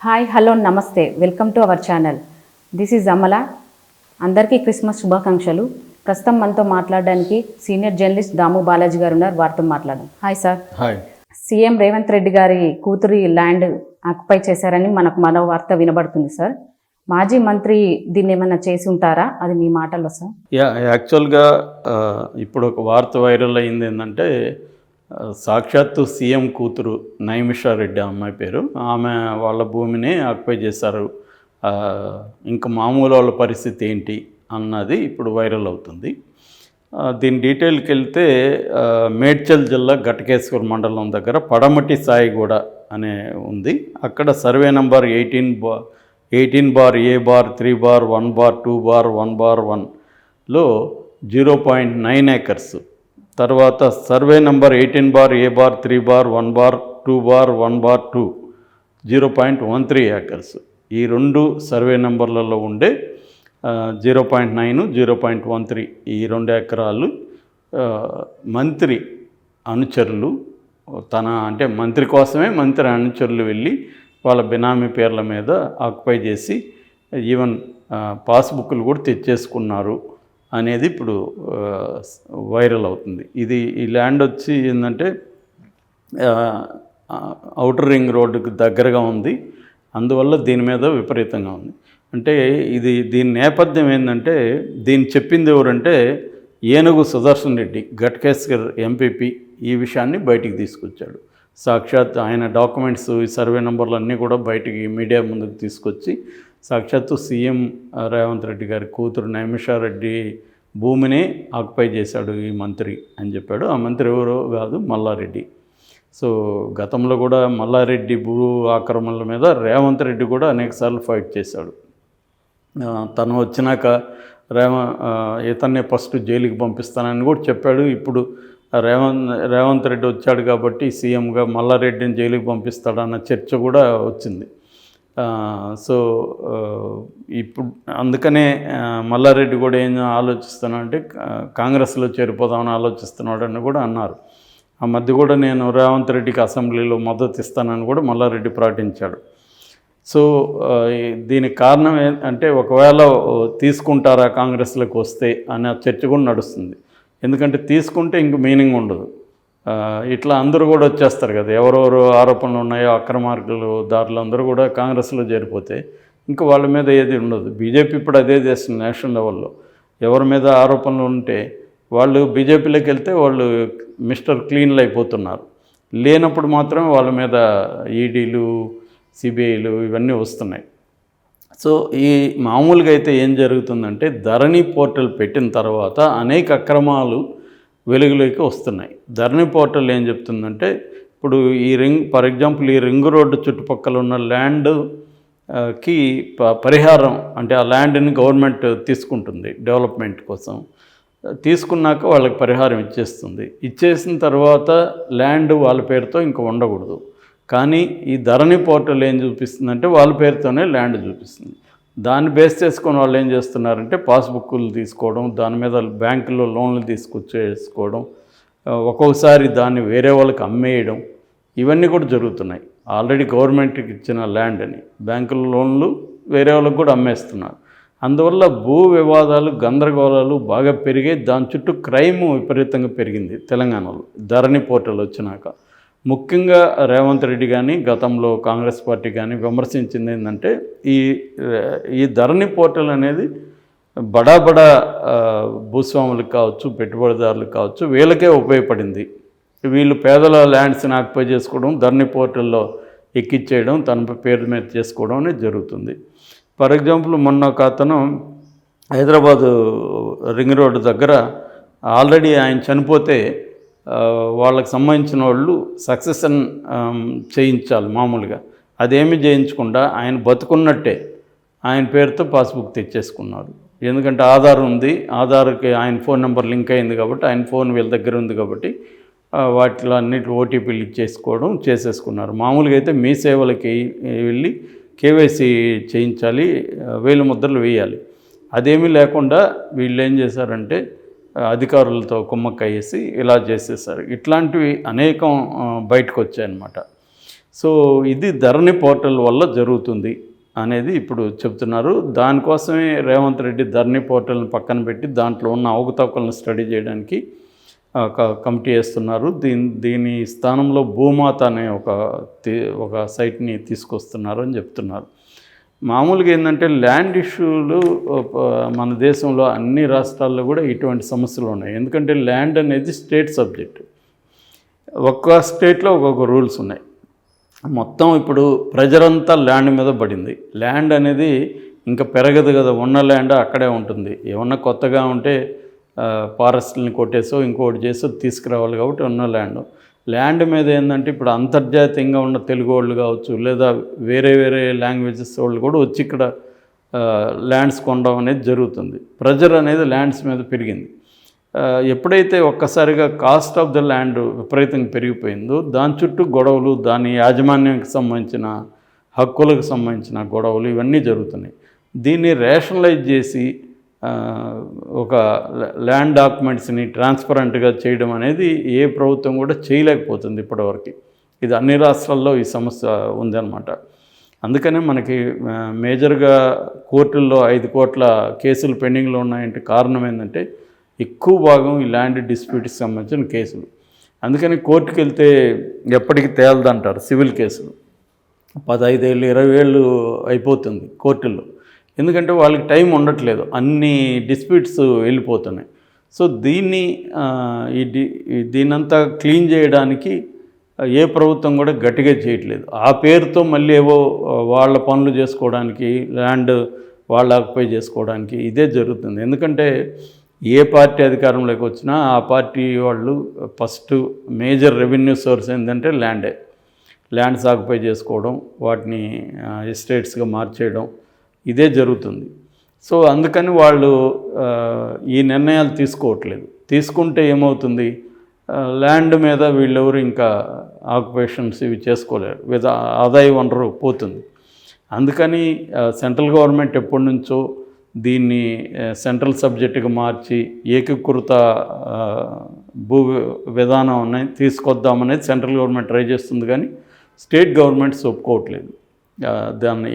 Hi hello నమస్తే welcome to our channel. This is Amala. అందరికీ Christmas శుభాకాంక్షలు. ప్రస్తుతం మనతో మాట్లాడడానికి సీనియర్ జర్నలిస్ట్ దాము బాలాజీ గారు ఉన్నారు. వారితో మాట్లాడడం. Hi sir. Hi. CM Revanth Reddy గారి కూతురి ల్యాండ్ ఆక్యుపై చేశారని మనకు మరో వార్త వినబడుతుంది సార్. మాజీ మంత్రి దీన్ని ఏమైనా చేసి ఉంటారా? అది మీ మాటల్లో సార్. యాక్చువల్గా ఇప్పుడు ఒక వార్త వైరల్ అయింది ఏంటంటే సాక్షాత్తు సీఎం కూతురు నైమిషారెడ్డి అమ్మాయి పేరు, ఆమె వాళ్ళ భూమిని ఆక్యుపై చేశారు. ఇంకా మామూలు వాళ్ళ పరిస్థితి ఏంటి అన్నది ఇప్పుడు వైరల్ అవుతుంది. దీని డీటెయిల్కి వెళ్తే మేడ్చల్ జిల్లా ఘటకేశ్వర మండలం దగ్గర పడమటి సాయిగూడ అనే ఉంది. అక్కడ సర్వే నంబర్ 18/3/1/2/1/1లో 0.9 ఏకర్స్, తర్వాత సర్వే నంబర్ 18/3/1/2/1/2 0.13 ఏకర్స్, ఈ రెండు సర్వే నంబర్లలో ఉండే 0.9, 0.13 ఈ 2 ఎకరాలు మంత్రి అనుచరులు అంటే మంత్రి కోసమే మంత్రి అనుచరులు వెళ్ళి వాళ్ళ బినామీ పేర్ల మీద ఆక్యుపై చేసి ఈవెన్ పాస్బుక్లు కూడా తెచ్చేసుకున్నారు అనేది ఇప్పుడు వైరల్ అవుతుంది. ఈ ల్యాండ్ వచ్చి ఏంటంటే ఔటర్ రింగ్ రోడ్డుకి దగ్గరగా ఉంది. అందువల్ల దీని మీద విపరీతంగా ఉంది. అంటే దీని నేపథ్యం ఏంటంటే, దీన్ని చెప్పింది ఎవరంటే ఏనుగు సుదర్శన్ రెడ్డి, ఘటకేశ్వర్ ఎంపీపీ, ఈ విషయాన్ని బయటికి తీసుకొచ్చాడు. సాక్షాత్ ఆయన డాక్యుమెంట్స్, ఈ సర్వే నెంబర్లు అన్నీ కూడా బయటికి మీడియా ముందుకు తీసుకొచ్చి సాక్షాత్తు సీఎం రేవంత్ రెడ్డి గారి కూతురు నైమిషారెడ్డి భూమిని ఆక్యుపై చేశాడు ఈ మంత్రి అని చెప్పాడు. ఆ మంత్రి ఎవరో కాదు, మల్లారెడ్డి. సో గతంలో కూడా మల్లారెడ్డి భూ ఆక్రమణల మీద రేవంత్ రెడ్డి కూడా అనేకసార్లు ఫైట్ చేశాడు. తను వచ్చినాక ఇతన్నే ఫస్ట్ జైలుకి పంపిస్తానని కూడా చెప్పాడు. ఇప్పుడు రేవంత్ రెడ్డి వచ్చాడు కాబట్టి సీఎంగా మల్లారెడ్డిని జైలుకి పంపిస్తాడన్న చర్చ కూడా వచ్చింది. సో ఇప్పుడు అందుకనే మల్లారెడ్డి కూడా ఏం ఆలోచిస్తున్నాడంటే కాంగ్రెస్లో చేరిపోదామని ఆలోచిస్తున్నాడని కూడా అన్నారు. ఆ మధ్య కూడా నేను రేవంత్ రెడ్డికి అసెంబ్లీలో మద్దతు ఇస్తానని కూడా మల్లారెడ్డి ప్రకటించాడు. సో దీనికి కారణం ఏంటంటే, ఒకవేళ తీసుకుంటారా కాంగ్రెస్లోకి వస్తే అనే చర్చ కూడా నడుస్తుంది. ఎందుకంటే తీసుకుంటే ఇంక మీనింగ్ ఉండదు. ఇట్లా అందరూ కూడా వచ్చేస్తారు కదా, ఎవరెవరు ఆరోపణలు ఉన్నాయో అక్రమార్కులు దారులు అందరూ కూడా కాంగ్రెస్లో చేరిపోతే ఇంకా వాళ్ళ మీద ఏది ఉండదు. బీజేపీ ఇప్పుడు అదే చేస్తుంది నేషనల్ లెవెల్లో. ఎవరి మీద ఆరోపణలు ఉంటే వాళ్ళు బీజేపీలోకి వెళ్తే వాళ్ళు మిస్టర్ క్లీన్లు అయిపోతున్నారు. లేనప్పుడు మాత్రమే వాళ్ళ మీద ఈడీలు, సిబిఐలు ఇవన్నీ వస్తున్నాయి. సో ఈ మామూలుగా అయితే ఏం జరుగుతుందంటే, ధరణి పోర్టల్ పెట్టిన తర్వాత అనేక అక్రమాలు వెలుగులోకి వస్తున్నాయి. ధరణి పోర్టల్ ఏం చెప్తుందంటే, ఇప్పుడు ఫర్ ఎగ్జాంపుల్ ఈ రింగ్ రోడ్డు చుట్టుపక్కల ఉన్న ల్యాండ్కి పరిహారం, అంటే ఆ ల్యాండ్ని గవర్నమెంట్ తీసుకుంటుంది డెవలప్మెంట్ కోసం. తీసుకున్నాక వాళ్ళకి పరిహారం ఇచ్చేసిన తర్వాత ల్యాండ్ వాళ్ళ పేరుతో ఇంకా ఉండకూడదు. కానీ ఈ ధరణి పోర్టల్ ఏం చూపిస్తుందంటే వాళ్ళ పేరుతోనే ల్యాండ్ చూపిస్తుంది. దాన్ని బేస్ చేసుకొని వాళ్ళు ఏం చేస్తున్నారంటే పాస్బుక్లు తీసుకోవడం, దాని మీద బ్యాంకుల్లో లోన్లు తీసుకొచ్చేసుకోవడం, ఒక్కొక్కసారి దాన్ని వేరే వాళ్ళకి అమ్మేయడం, ఇవన్నీ కూడా జరుగుతున్నాయి. ఆల్రెడీ గవర్నమెంట్కి ఇచ్చిన ల్యాండ్ని బ్యాంకుల లోన్లు వేరే వాళ్ళకి కూడా అమ్మేస్తున్నారు. అందువల్ల భూ వివాదాలు, గందరగోళాలు బాగా పెరిగాయి. దాని చుట్టూ క్రైమ్ విపరీతంగా పెరిగింది తెలంగాణలో ధరణి పోర్టల్ వచ్చినాక. ముఖ్యంగా రేవంత్ రెడ్డి కానీ గతంలో కాంగ్రెస్ పార్టీ కానీ విమర్శించింది ఏంటంటే, ఈ ధరణి పోర్టల్ అనేది బడా భూస్వాములకు కావచ్చు, పెట్టుబడిదారులకు కావచ్చు, వీళ్ళకే ఉపయోగపడింది. వీళ్ళు పేదల ల్యాండ్స్ని ఆక్యుపై చేసుకోవడం, ధరణి పోర్టల్లో ఎక్కిచ్చేయడం, తన పేరు మీద చేసుకోవడం అనేది జరుగుతుంది. ఫర్ ఎగ్జాంపుల్ మొన్న ఒక అతను హైదరాబాదు రింగ్ రోడ్డు దగ్గర ఆల్రెడీ ఆయన చనిపోతే వాళ్ళకి సంబంధించిన వాళ్ళు సక్సెషన్ చేయించాలి మామూలుగా. అదేమీ చేయించకుండా ఆయన బతుకున్నట్టే ఆయన పేరుతో పాస్బుక్ తెచ్చేసుకున్నారు. ఎందుకంటే ఆధార్ ఉంది, ఆధార్కి ఆయన ఫోన్ నెంబర్ లింక్ అయింది కాబట్టి, ఆయన ఫోన్ వీళ్ళ దగ్గర ఉంది కాబట్టి వాటిలో అన్నిటి ఓటీపీలు చేసేసుకున్నారు. మామూలుగా అయితే మీ సేవలకి వెళ్ళి కేవైసీ చేయించాలి, వేలు ముద్రలు వేయాలి. అదేమీ లేకుండా వీళ్ళు ఏం చేశారంటే అధికారులతో కుమ్మక్కయ్యేసి ఇలా చేసేసారు. ఇట్లాంటివి అనేకం బయటకు వచ్చాయన్నమాట. సో ఇది ధరణి పోర్టల్ వల్ల జరుగుతుంది అనేది ఇప్పుడు చెప్తున్నారు. దానికోసమే రేవంత్ రెడ్డి ధరణి పోర్టల్ని పక్కన పెట్టి దాంట్లో ఉన్న అవకతవకలను స్టడీ చేయడానికి ఒక కమిటీ వేస్తున్నారు. దీని స్థానంలో భూమాత అనే ఒక సైట్ని తీసుకొస్తున్నారు అని చెప్తున్నారు. మామూలుగా ఏంటంటే ల్యాండ్ ఇష్యూలు మన దేశంలో అన్ని రాష్ట్రాల్లో కూడా ఇటువంటి సమస్యలు ఉన్నాయి. ఎందుకంటే ల్యాండ్ అనేది స్టేట్ సబ్జెక్ట్. ఒక్క స్టేట్లో ఒక్కొక్క రూల్స్ ఉన్నాయి. మొత్తం ఇప్పుడు ప్రెజరంతా ల్యాండ్ మీద పడింది. ల్యాండ్ అనేది ఇంకా పెరగదు కదా, ఉన్న ల్యాండ్ అక్కడే ఉంటుంది. ఏమన్నా కొత్తగా ఉంటే ఫారెస్ట్ని కొట్టేసో ఇంకోటి చేసో తీసుకురావాలి కాబట్టి ఉన్న ల్యాండ్ మీద ఏంటంటే ఇప్పుడు అంతర్జాతీయంగా ఉన్న తెలుగు వాళ్ళు కావచ్చు, లేదా వేరే లాంగ్వేజెస్ వాళ్ళు కూడా వచ్చి ఇక్కడ ల్యాండ్స్ కొనడం అనేది జరుగుతుంది. ప్రెజర్ అనేది ల్యాండ్స్ మీద పెరిగింది. ఎప్పుడైతే ఒక్కసారిగా కాస్ట్ ఆఫ్ ద ల్యాండ్ విపరీతంగా పెరిగిపోయిందో దాని చుట్టూ గొడవలు, దాని యాజమాన్యానికి సంబంధించిన హక్కులకు సంబంధించిన గొడవలు ఇవన్నీ జరుగుతున్నాయి. దీన్ని రేషనలైజ్ చేసి ఒక ల్యాండ్ డాక్యుమెంట్స్ని ట్రాన్స్పరెంట్గా చేయడం అనేది ఏ ప్రభుత్వం కూడా చేయలేకపోతుంది ఇప్పటివరకు. ఇది అన్ని రాష్ట్రాల్లో ఈ సమస్య ఉందన్నమాట. అందుకనే మనకి మేజర్గా కోర్టుల్లో 5 కోట్ల కేసులు పెండింగ్లో ఉన్నాయంటే కారణం ఏంటంటే ఎక్కువ భాగం ఈ ల్యాండ్ డిస్ప్యూట్కి సంబంధించిన కేసులు. అందుకని కోర్టుకు వెళ్తే ఎప్పటికీ తేలదంటారు. సివిల్ కేసులు 15 ఏళ్ళు 20 ఏళ్ళు అయిపోతుంది కోర్టుల్లో. ఎందుకంటే వాళ్ళకి టైం ఉండట్లేదు, అన్ని డిస్ప్యూట్స్ వెళ్ళిపోతున్నాయి. సో దీన్నంతా క్లీన్ చేయడానికి ఏ ప్రభుత్వం కూడా గట్టిగా చేయట్లేదు. ఆ పేరుతో మళ్ళీ ఏవో వాళ్ళ పనులు చేసుకోవడానికి, ల్యాండ్ వాళ్ళ ఆక్యుపై చేసుకోవడానికి ఇదే జరుగుతుంది. ఎందుకంటే ఏ పార్టీ అధికారంలోకి వచ్చినా ఆ పార్టీ వాళ్ళు ఫస్ట్ మేజర్ రెవెన్యూ సోర్స్ ఏంటంటే ల్యాండ్స్ ఆక్యుపై చేసుకోవడం, వాటిని ఎస్టేట్స్గా మార్చేయడం, ఇదే జరుగుతుంది. సో అందుకని వాళ్ళు ఈ నిర్ణయాలు తీసుకోవట్లేదు. తీసుకుంటే ఏమవుతుంది, ల్యాండ్ మీద వీళ్ళెవరు ఇంకా ఆక్యుపేషన్స్ ఇవి చేసుకోలేరు, ఆదాయ వనరు పోతుంది. అందుకని సెంట్రల్ గవర్నమెంట్ ఎప్పటి నుంచో దీన్ని సెంట్రల్ సబ్జెక్టుగా మార్చి ఏకీకృత భూ విధానం అనేది తీసుకొద్దామనేది సెంట్రల్ గవర్నమెంట్ ట్రై చేస్తుంది. కానీ స్టేట్ గవర్నమెంట్స్ ఒప్పుకోవట్లేదు దాన్ని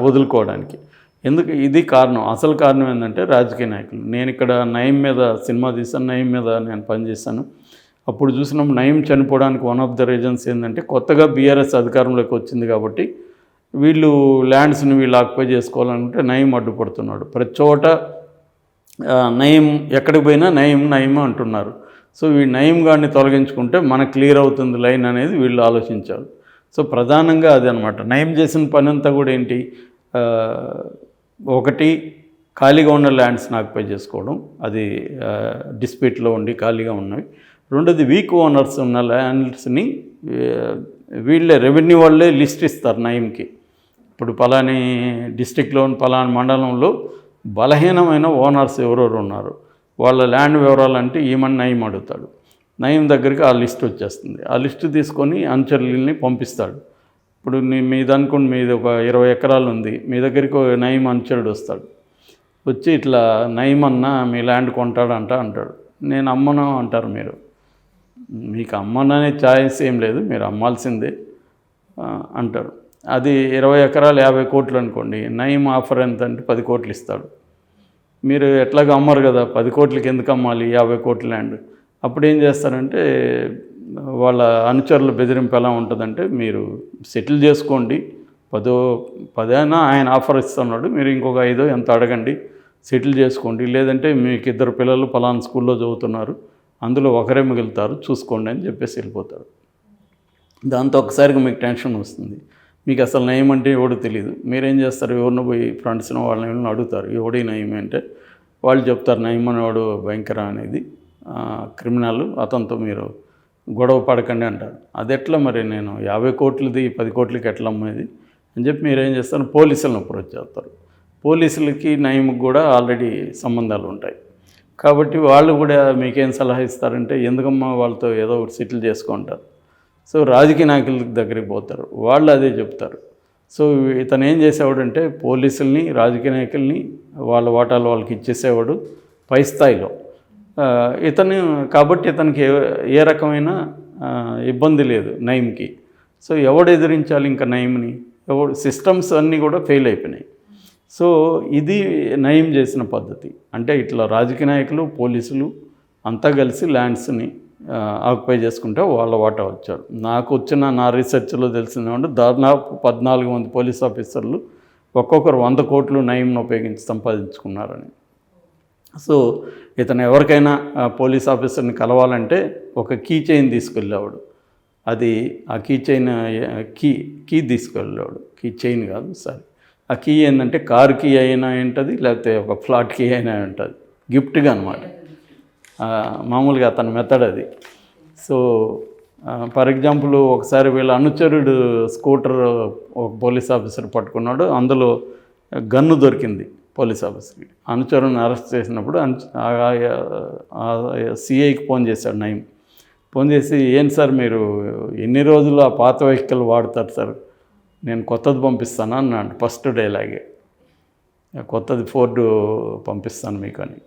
వదులుకోవడానికి. ఇది కారణం, అసలు కారణం ఏంటంటే రాజకీయ నాయకులు. నేను ఇక్కడ నయీం మీద సినిమా తీశాను, నయీం మీద నేను పనిచేశాను. అప్పుడు చూసినప్పుడు నయీం చనిపోవడానికి వన్ ఆఫ్ ద రీజన్స్ ఏంటంటే కొత్తగా బీఆర్ఎస్ అధికారంలోకి వచ్చింది కాబట్టి వీళ్ళు ల్యాండ్స్ని వీళ్ళు ఆక్యుపై చేసుకోవాలనుకుంటే నయీం అడ్డుపడుతున్నాడు. ప్రతి చోట నయీం ఎక్కడికి పోయినా నయీం అంటున్నారు. సో ఈ నయీం గారిని తొలగించుకుంటే మనకు క్లియర్ అవుతుంది లైన్ అనేది వీళ్ళు ఆలోచించారు. సో ప్రధానంగా అది అనమాట. నయీం చేసిన పని అంతా కూడా ఏంటి, ఒకటి ఖాళీగా ఉన్న ల్యాండ్స్ని ఆక్యుపై చేసుకోవడం, అది డిస్ప్యూట్లో ఉండి ఖాళీగా ఉన్నవి. రెండోది వీక్ ఓనర్స్ ఉన్న ల్యాండ్స్ని వీళ్ళే రెవెన్యూ వాళ్ళే లిస్ట్ ఇస్తారు నయీంకి. ఇప్పుడు పలాని డిస్టిక్లో పలాని మండలంలో బలహీనమైన ఓనర్స్ ఎవరెవరు ఉన్నారు, వాళ్ళ ల్యాండ్ వివరాలంటే ఈమని నయీం అడుగుతాడు. నయీం దగ్గరికి ఆ లిస్ట్ వచ్చేస్తుంది. ఆ లిస్టు తీసుకొని అనుచరులని పంపిస్తాడు. ఇప్పుడు మీది అనుకోండి, మీది ఒక 20 ఎకరాలు ఉంది, మీ దగ్గరికి నయీం అనుచరుడు వస్తాడు. వచ్చి ఇట్లా నయీం అన్న మీ ల్యాండ్ కొంటాడంట అంటాడు. నేను అమ్మను అంటారు. మీకు అమ్మననే ఛాయిస్ ఏం లేదు, మీరు అమ్మాల్సిందే అంటారు. అది 20 ఎకరాలు 50 కోట్లు అనుకోండి. నయీం ఆఫర్ ఎంత అంటే 10 కోట్లు ఇస్తాడు. మీరు ఎట్లాగో అమ్మరు కదా, 10 కోట్లకి ఎందుకు అమ్మాలి 50 కోట్ల ల్యాండ్? అప్పుడు ఏం చేస్తారంటే వాళ్ళ అనుచరుల బెదిరింపు ఎలా ఉంటుందంటే, మీరు సెటిల్ చేసుకోండి, 10 అయినా ఆయన ఆఫర్ ఇస్తున్నాడు, మీరు ఇంకొక 5 ఎంత అడగండి, సెటిల్ చేసుకోండి, లేదంటే మీకు 2 పిల్లలు పలానా స్కూల్లో చదువుతున్నారు, అందులో ఒకరే మిగులుతారు, చూసుకోండి అని చెప్పేసి వెళ్ళిపోతారు. దాంతో ఒకసారిగా మీకు టెన్షన్ వస్తుంది. మీకు అసలు నయీం అంటే ఎవడో తెలియదు. మీరేం చేస్తారు, ఎవరిని పోయి ఫ్రెండ్స్ని వాళ్ళని అడుగుతారు, ఎవడి నయీం అంటే వాళ్ళు చెప్తారు నయీం అనేవాడు భయంకర అనేది క్రిమినల్, అతనితో మీరు గొడవ పడకండి అంటారు. అది ఎట్లా మరి, నేను 50 కోట్లది 10 కోట్లకి ఎట్లా అమ్మేది అని చెప్పి మీరేం చేస్తారు, పోలీసులను అప్రోచ్ చేస్తారు. పోలీసులకి నయీంకి కూడా ఆల్రెడీ సంబంధాలు ఉంటాయి కాబట్టి వాళ్ళు కూడా మీకేం సలహా ఇస్తారంటే, ఎందుకమ్మా వాళ్ళతో ఏదో ఒకటి సెటిల్ చేసుకుంటారు. సో రాజకీయ నాయకుల దగ్గరికి పోతారు, వాళ్ళు అదే చెప్తారు. సో ఇతను ఏం చేసేవాడంటే పోలీసుల్ని, రాజకీయ నాయకుల్ని వాళ్ళ వాటాలు వాళ్ళకి ఇచ్చేసేవాడు పై స్థాయిలో. కాబట్టి ఇతనికి ఏ రకమైన ఇబ్బంది లేదు నయీంకి. సో ఎవడు ఎదిరించాలి ఇంకా నయంని? ఎవడు? సిస్టమ్స్ అన్నీ కూడా ఫెయిల్ అయిపోయినాయి. సో ఇది నయం చేసిన పద్ధతి. అంటే ఇట్లా రాజకీయ నాయకులు, పోలీసులు అంతా కలిసి ల్యాండ్స్ని ఆక్యుపై చేసుకుంటే వాళ్ళ వాటా వచ్చారు. నాకు వచ్చిన నా రీసెర్చ్లో తెలిసిందేమంటే దాదాపు 14 మంది పోలీస్ ఆఫీసర్లు ఒక్కొక్కరు 100 కోట్లు నయంను ఉపయోగించి సంపాదించుకున్నారని. సో ఇతను ఎవరికైనా పోలీస్ ఆఫీసర్ని కలవాలంటే ఒక కీ చైన్ తీసుకెళ్ళేవాడు. అది ఆ కీ చైన్ కీ తీసుకెళ్ళేవాడు. కీ చైన్ కాదు, సారీ. ఆ కీ ఏంటంటే కార్ కీ అయినా ఉంటుంది, లేకపోతే ఒక ఫ్లాట్ కీ అయినా ఉంటుంది, గిఫ్ట్గా అనమాట. మామూలుగా అతని మెథడ్ అది. సో ఫర్ ఎగ్జాంపుల్ ఒకసారి వీళ్ళ అనుచరుడు స్కూటర్ ఒక పోలీస్ ఆఫీసర్ పట్టుకున్నాడు. అందులో గన్ను దొరికింది పోలీస్ ఆఫీసర్కి. అనుచరుని అరెస్ట్ చేసినప్పుడు సిఐకి ఫోన్ చేశాడు నయం. ఫోన్ చేసి, ఏంటి సార్ మీరు ఎన్ని రోజులు ఆ పాత వెహికల్ వాడతారు సార్, నేను కొత్తది పంపిస్తాను అన్నాడు. ఫస్ట్ డైలాగే, కొత్తది ఫోర్డ్ పంపిస్తాను మీకు అని.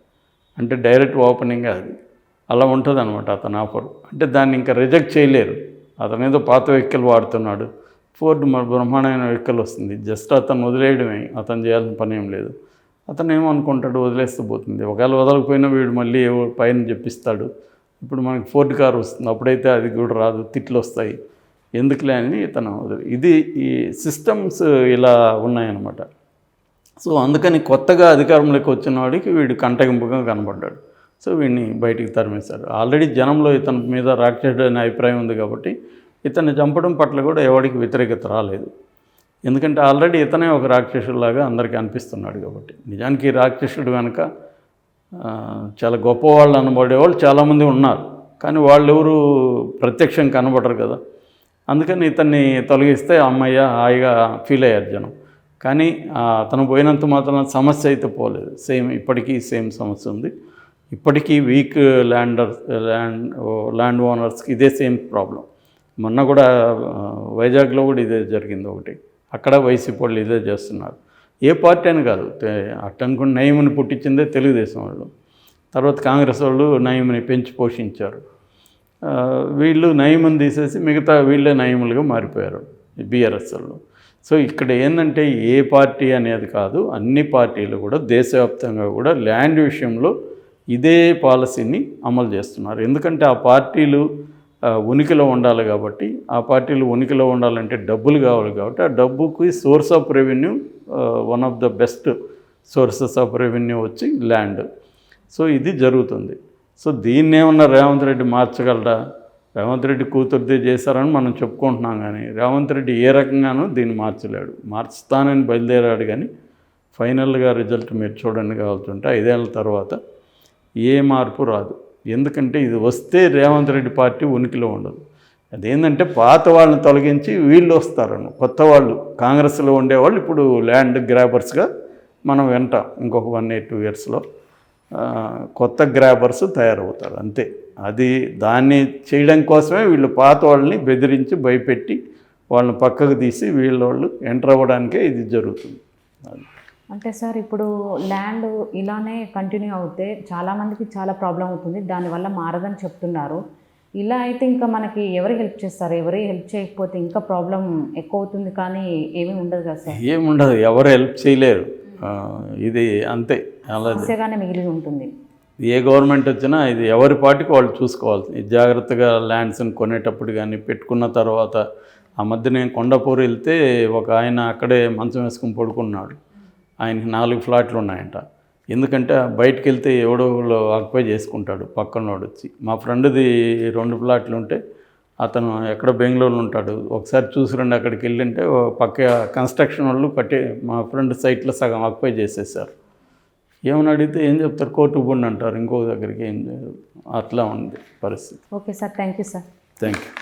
అంటే డైరెక్ట్ ఓపెనింగ్ అది అలా ఉంటుంది అనమాట అతని ఆఫర్. అంటే దాన్ని ఇంకా రిజెక్ట్ చేయలేరు. అతను ఏదో పాత వెహికల్ వాడుతున్నాడు, ఫోర్డ్ బ్రహ్మాండమైన వెహికల్ వస్తుంది, జస్ట్ అతను వదిలేయడమే, అతను చేయాల్సిన పని ఏం లేదు. అతను ఏమనుకుంటాడు, వదిలేస్తూ పోతుంది. ఒకవేళ వదలకపోయినా వీడు మళ్ళీ ఏవో పైన చెప్పిస్తాడు. ఇప్పుడు మనకి ఫోర్డ్ కార్ వస్తుంది, అప్పుడైతే అది కూడా రాదు, తిట్లు వస్తాయి, ఎందుకులే అని ఇతను ఇది ఈ సిస్టమ్స్ ఇలా ఉన్నాయన్నమాట. సో అందుకని కొత్తగా అధికారంలోకి వచ్చిన వాడికి వీడు కంటగింపుగా కనబడ్డాడు. సో వీడిని బయటికి తరిమేశారు. ఆల్రెడీ జనంలో ఇతని మీద రాక్షసుడు అనే అభిప్రాయం ఉంది కాబట్టి ఇతన్ని చంపడం పట్ల కూడా ఎవరికి వ్యతిరేకత రాలేదు. ఎందుకంటే ఆల్రెడీ ఇతనే ఒక రాక్షసుడిలాగా అందరికీ అనిపిస్తున్నాడు కాబట్టి. నిజానికి రాక్షసుడు కనుక చాలా గొప్పవాళ్ళు అనబడేవాళ్ళు చాలామంది ఉన్నారు, కానీ వాళ్ళు ఎవరు ప్రత్యక్షం కనబడరు కదా. అందుకని ఇతన్ని తొలగిస్తే అమ్మయ్య హాయిగా ఫీల్ అయ్యారు జనం. కానీ అతను పోయినంత మాత్రం సమస్య అయితే పోలేదు. ఇప్పటికీ సేమ్ సమస్య ఉంది. ఇప్పటికీ వీక్ ల్యాండ్ ఓనర్స్కి ఇదే సేమ్ ప్రాబ్లం. మొన్న కూడా వైజాగ్లో కూడా ఇదే జరిగింది ఒకటి. అక్కడ వైసీపీ వాళ్ళు ఇదే చేస్తున్నారు. ఏ పార్టీ అని కాదు, అట్టనుకుని నయముని పుట్టించిందే తెలుగుదేశం వాళ్ళు. తర్వాత కాంగ్రెస్ వాళ్ళు నయముని పెంచి పోషించారు. వీళ్ళు నయముని తీసేసి మిగతా వీళ్ళే నయములుగా మారిపోయారు, బీఆర్ఎస్ వాళ్ళు. సో ఇక్కడ ఏంటంటే ఏ పార్టీ అనేది కాదు, అన్ని పార్టీలు కూడా దేశవ్యాప్తంగా కూడా ల్యాండ్ విషయంలో ఇదే పాలసీని అమలు చేస్తున్నారు. ఎందుకంటే ఆ పార్టీలు ఉనికిలో ఉండాలి కాబట్టి, ఆ పార్టీలు ఉనికిలో ఉండాలంటే డబ్బులు కావాలి కాబట్టి, ఆ డబ్బుకి source of revenue, one of the best sources of revenue వచ్చి ల్యాండ్. సో ఇది జరుగుతుంది. సో దీన్ని ఏమన్నా రేవంత్ రెడ్డి మార్చగలరా? రేవంత్ రెడ్డి కూతురుదే చేశారని మనం చెప్పుకుంటున్నాం, కానీ రేవంత్ రెడ్డి ఏ రకంగానూ దీన్ని మార్చలేడు. మార్చుతానని బయలుదేరాడు, కానీ ఫైనల్గా రిజల్ట్ మీరు చూడండి కావాల్సింటే 5 ఏళ్ళ తర్వాత ఏ మార్పు రాదు. ఎందుకంటే ఇది వస్తే రేవంత్ రెడ్డి పార్టీ ఉనికిలో ఉండదు. అదేంటంటే పాత వాళ్ళని తొలగించి వీళ్ళు వస్తారని, కొత్త వాళ్ళు కాంగ్రెస్లో ఉండేవాళ్ళు ఇప్పుడు ల్యాండ్ గ్రాబర్స్గా మనం వింటాం. ఇంకొక 1-2 ఇయర్స్లో కొత్త గ్రాబర్స్ తయారవుతారు, అంతే. అది దాన్ని చేయడం కోసమే వీళ్ళు పాత వాళ్ళని బెదిరించి భయపెట్టి వాళ్ళని పక్కకు తీసి వాళ్ళు ఎంటర్ అవ్వడానికే ఇది జరుగుతుంది. అంటే సార్ ఇప్పుడు ల్యాండ్ ఇలానే కంటిన్యూ అవుతే చాలామందికి చాలా ప్రాబ్లం అవుతుంది, దానివల్ల మారదని చెప్తున్నారు. ఇలా అయితే ఇంకా మనకి ఎవరు హెల్ప్ చేస్తారు? ఎవరు హెల్ప్ చేయకపోతే ఇంకా ప్రాబ్లం ఎక్కువ అవుతుంది, కానీ ఏమీ ఉండదు కదా సార్? ఏముండదు, ఎవరు హెల్ప్ చేయలేరు. ఇది అంతే, సమస్యగానే మిగిలి ఉంటుంది. ఏ గవర్నమెంట్ వచ్చినా ఇది ఎవరి పార్టీకి వాళ్ళు చూసుకోవాల్సింది. జాగ్రత్తగా ల్యాండ్స్ని కొనేటప్పుడు కానీ పెట్టుకున్న తర్వాత. ఆ మధ్య నేను కొండపూర్ వెళ్తే ఒక ఆయన అక్కడే మంచం వేసుకుని పడుకున్నాడు. ఆయనకి 4 ఫ్లాట్లు ఉన్నాయంట. ఎందుకంటే బయటకు వెళ్తే ఎవడో ఆక్యుపై చేసుకుంటాడు పక్కనోడు వచ్చి. మా ఫ్రెండ్ది 2 ఫ్లాట్లు ఉంటే అతను ఎక్కడ బెంగళూరులో ఉంటాడు. ఒకసారి చూసి రండి అక్కడికి వెళ్ళింటే పక్క కన్స్ట్రక్షన్ వాళ్ళు మా ఫ్రెండ్ సైట్లో సగం ఆక్యుపై చేసేసారు. ఏమని అడిగితే ఏం చెప్తారు, కోర్టుకు పోండి అంటారు, ఇంకో దగ్గరికి. ఏం అట్లా ఉంది పరిస్థితి. Okay sir, thank you sir. Thank you.